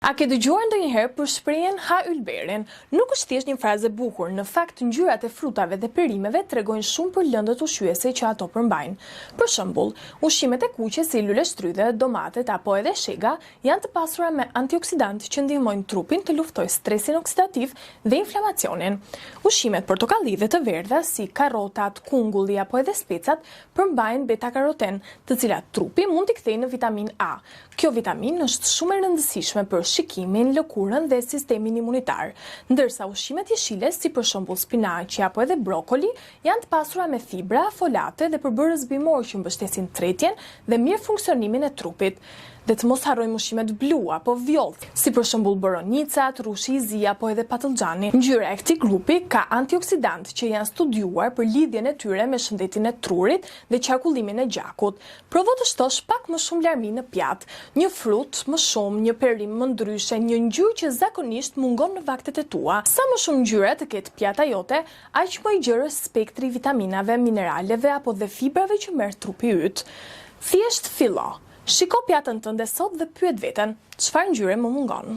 A ke dëgjuar ndonjëherë për shprehjen ha ylberin? Nuk është thjesht një frazë e bukur, në fakt ngjyrat e frutave dhe perimeve tregojnë shumë për lëndët ushqyese që ato përmbajnë. Për shembull, ushqimet e kuqe si luleshtrydhe, domatet apo edhe shega janë të pasura me antioksidantë që ndihmojnë trupin të luftojë stresin oksidativ dhe inflamacionin. Ushqimet portokalli dhe të verdha si karrotat, kungulli apo edhe specat përmbajnë beta-karoten, të cilat trupi mund t'i kthejë në vitaminë A. Kjo vitaminë është shumë e rëndësishme për shikimin, lëkurën dhe sistemin imunitar, ndërsa ushqimet jeshile si për shembull spinaqi apo edhe brokoli janë të pasura me fibra, folate dhe përbërës bimor që mbështesin tretjen dhe mirë funksionimin e trupit. Dhe të mos harrojmë ushqimet blu apo vjollë, si për shembull boronicat, rushi i zi apo edhe patlıxhani. Ngjyra e këtij grupi ka antioksidantë që janë studiuar për lidhjen e tyre me shëndetin e trurit dhe qarkullimin e gjakut. Provo të shtosh pak më shumë larmi në pjatë, një frut më shumë, një perim më ndryshe, një ngjyrë që zakonisht mungon në vaktet e tua. Sa më shumë ngjyra të ketë pjata jote, aq më i gjerë është spektri i vitaminave, mineraleve apo dhe fibrave që merr trupi yt. Thjesht fillo. Shiko pjatën tënde sot dhe pyet veten, çfarë ngjyre më mungon?